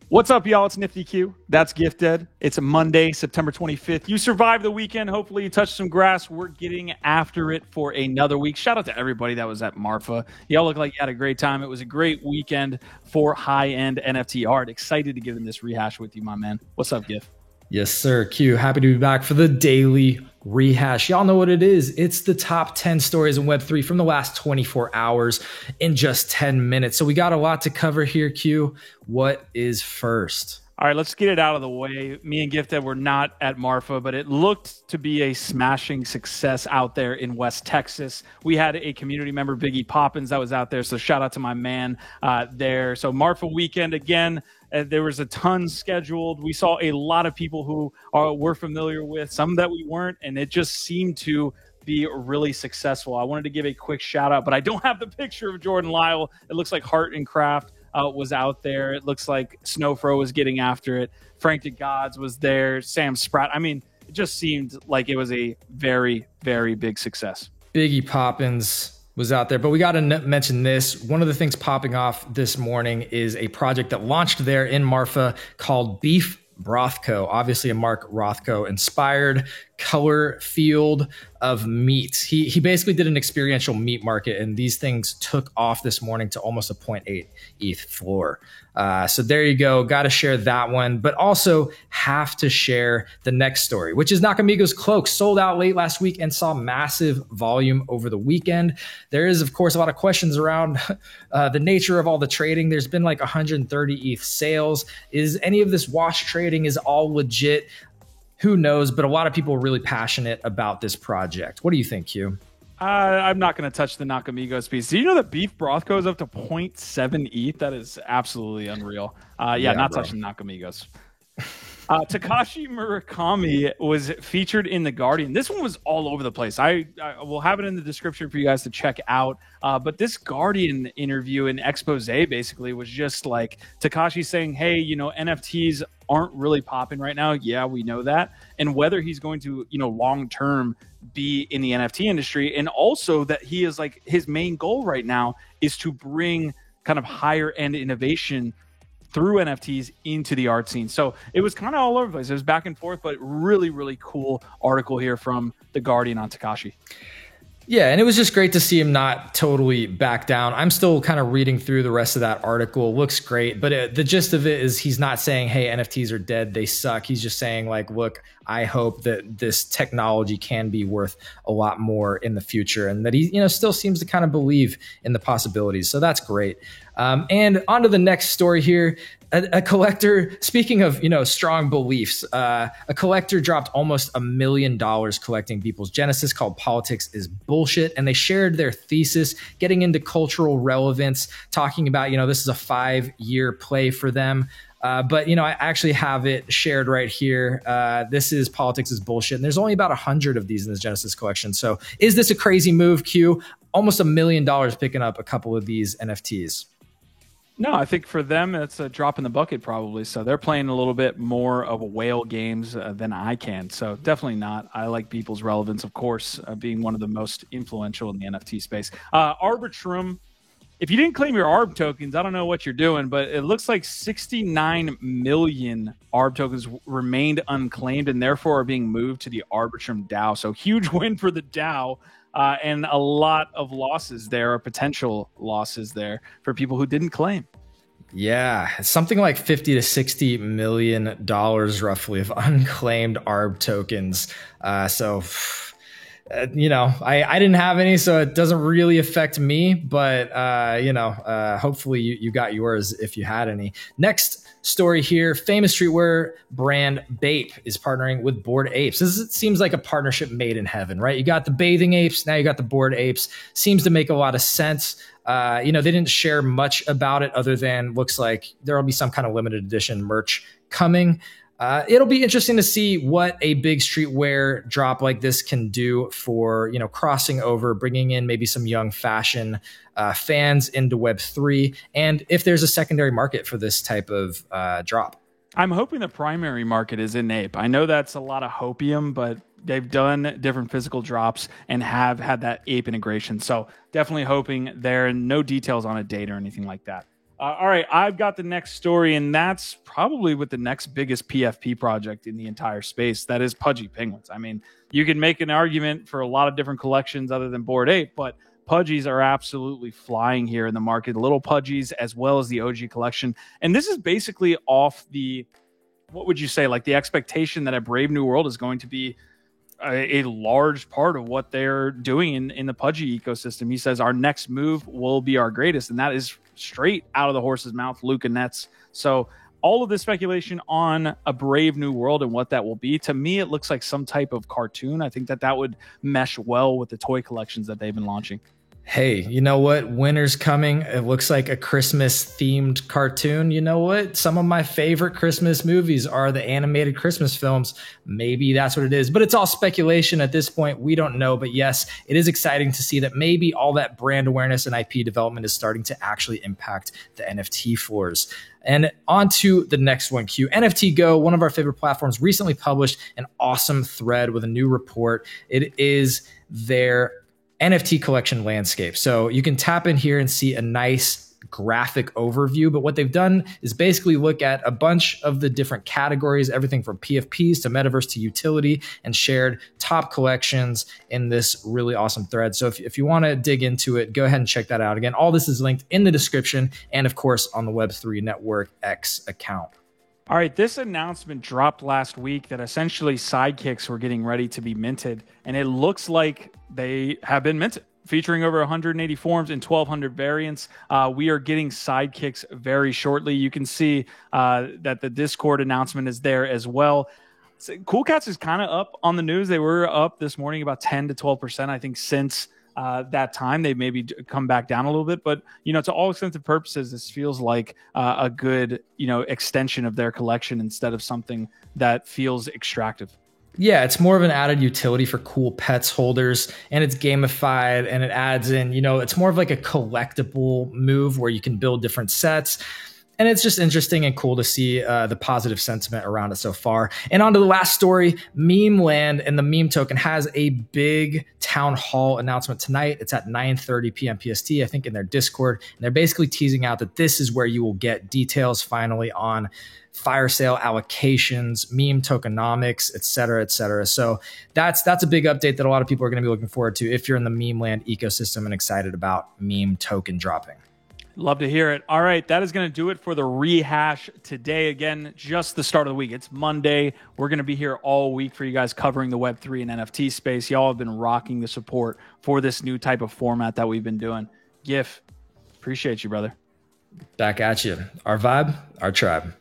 What's up, y'all? It's Nifty Q. That's Gifted. It's a Monday, September 25th. You survived the weekend. Hopefully you touched some grass. We're getting after it for another week. Shout out to everybody that was at Marfa. Y'all look like you had a great time. It was a great weekend for high-end NFT art. Excited to get in this rehash with you, my man. What's up, Gif? Yes, sir. Q, happy to be back for the daily rehash. Y'all know what it is. It's the top 10 stories in Web3 from the last 24 hours in just 10 minutes. So we got a lot to cover here, Q. What is first? All right, let's get it out of the way. Me and Gifted were not at Marfa, but it looked to be a smashing success out there in West Texas. We had a community member, Biggie Poppins, that was out there. So shout out to my man there. So Marfa weekend again. There was a ton scheduled. We saw a lot of people who we're familiar with, some that we weren't, and it just seemed to be really successful. I wanted to give a quick shout out, but I don't have the picture of Jordan Lyle. It looks like Heart and Craft was out there. It looks like Snowfro was getting after it. Frank the Gods was there. Sam Spratt. I mean, it just seemed like it was a very, very big success. Biggie Poppins was out there, but we got to mention this. One of the things popping off this morning is a project that launched there in Marfa called Beef Brothco, obviously a Mark Rothko inspired color field of meat. He basically did an experiential meat market, and these things took off this morning to almost a 0.8 ETH floor. So there you go. Got to share that one, but also have to share the next story, which is Nakamigo's cloak sold out late last week and saw massive volume over the weekend. There is, of course, a lot of questions around the nature of all the trading. There's been like 130 ETH sales. Is any of this wash trading? Is all legit? Who knows? But a lot of people are really passionate about this project. What do you think, Q? I'm not going to touch the Nakamigos piece. Do you know that Beef Brothco is up to 0.7 ETH? That is absolutely unreal. Yeah, not bro. Touching Nakamigos. Takashi Murakami was featured in The Guardian. This one was all over the place. I will have it in the description for you guys to check out. But this Guardian interview and expose basically was just like Takashi saying, hey, NFTs aren't really popping right now. Yeah, we know that. And whether he's going to, long-term be in the NFT industry. And also that he is like, his main goal right now is to bring kind of higher end innovation through NFTs into the art scene. So it was kind of all over the place. It was back and forth, but really, really cool article here from The Guardian on Takashi. Yeah, and it was just great to see him not totally back down. I'm still kind of reading through the rest of that article. Looks great, but the gist of it is he's not saying, hey, NFTs are dead, they suck. He's just saying, like, look, I hope that this technology can be worth a lot more in the future, and that he still seems to kind of believe in the possibilities. So that's great. And on to the next story here. A collector, speaking of, strong beliefs, a collector dropped almost $1 million collecting Beeple's Genesis called Politics is Bullshit. And they shared their thesis, getting into cultural relevance, talking about, this is a 5-year play for them. But, I actually have it shared right here. This is Politics is Bullshit. And there's only about 100 of these in the Genesis collection. So is this a crazy move, Q? Almost $1 million picking up a couple of these NFTs. No, I think for them, it's a drop in the bucket probably. So they're playing a little bit more of a whale games than I can. So definitely not. I like Beeple's relevance, of course, being one of the most influential in the NFT space. Arbitrum, if you didn't claim your ARB tokens, I don't know what you're doing, but it looks like 69 million ARB tokens remained unclaimed and therefore are being moved to the Arbitrum DAO. So huge win for the DAO. And a lot of losses there, or potential losses there for people who didn't claim. Yeah, something like $50 to $60 million roughly of unclaimed ARB tokens. I didn't have any, so it doesn't really affect me. But, hopefully you got yours if you had any. Next story here, famous streetwear brand Bape is partnering with Bored Apes. This seems like a partnership made in heaven, right? You got the bathing apes, now you got the Bored Apes. Seems to make a lot of sense. They didn't share much about it other than looks like there'll be some kind of limited edition merch coming. It'll be interesting to see what a big streetwear drop like this can do for, crossing over, bringing in maybe some young fashion fans into Web3, and if there's a secondary market for this type of drop. I'm hoping the primary market is in Ape. I know that's a lot of hopium, but they've done different physical drops and have had that Ape integration. So definitely hoping there, and no details on a date or anything like that. All right, I've got the next story, and that's probably with the next biggest PFP project in the entire space. That is Pudgy Penguins. I mean, you can make an argument for a lot of different collections other than Bored Ape, but Pudgies are absolutely flying here in the market. Little Pudgies as well as the OG collection. And this is basically off the, what would you say, like the expectation that a Brave New World is going to be a large part of what they're doing in the Pudgy ecosystem. He says our next move will be our greatest, and that is straight out of the horse's mouth, Luca Nets. So all of this speculation on a Brave New World and what that will be, to me, it looks like some type of cartoon. I think that would mesh well with the toy collections that they've been launching. Hey, you know what? Winter's coming. It looks like a Christmas themed cartoon. You know what? Some of my favorite Christmas movies are the animated Christmas films. Maybe that's what it is, but it's all speculation at this point. We don't know, but yes, it is exciting to see that maybe all that brand awareness and IP development is starting to actually impact the NFT floors. And on to the next one, Q. NFT Go, one of our favorite platforms, recently published an awesome thread with a new report. It is their NFT collection landscape. So you can tap in here and see a nice graphic overview, but what they've done is basically look at a bunch of the different categories, everything from PFPs to metaverse to utility, and shared top collections in this really awesome thread. So if you want to dig into it, go ahead and check that out. Again, all this is linked in the description and of course on the Web3 Network X account. All right, this announcement dropped last week that essentially sidekicks were getting ready to be minted, and it looks like they have been minted, featuring over 180 forms and 1,200 variants. We are getting sidekicks very shortly. You can see that the Discord announcement is there as well. So Cool Cats is kind of up on the news. They were up this morning about 10 to 12%, I think, since that time. They maybe come back down a little bit, but to all extensive purposes, this feels like a good extension of their collection instead of something that feels extractive. Yeah, it's more of an added utility for Cool Pets holders, and it's gamified, and it adds in, it's more of like a collectible move where you can build different sets. And it's just interesting and cool to see the positive sentiment around it so far. And on to the last story, Meme Land and the Meme Token has a big town hall announcement tonight. It's at 9:30 p.m. PST, I think, in their Discord. And they're basically teasing out that this is where you will get details finally on fire sale allocations, meme tokenomics, et cetera, et cetera. So that's a big update that a lot of people are going to be looking forward to if you're in the Meme Land ecosystem and excited about meme token dropping. Love to hear it. All right, that is going to do it for the rehash today. Again, just the start of the week. It's Monday. We're going to be here all week for you guys covering the Web3 and NFT space. Y'all have been rocking the support for this new type of format that we've been doing. GIF, appreciate you, brother. Back at you. Our vibe, our tribe.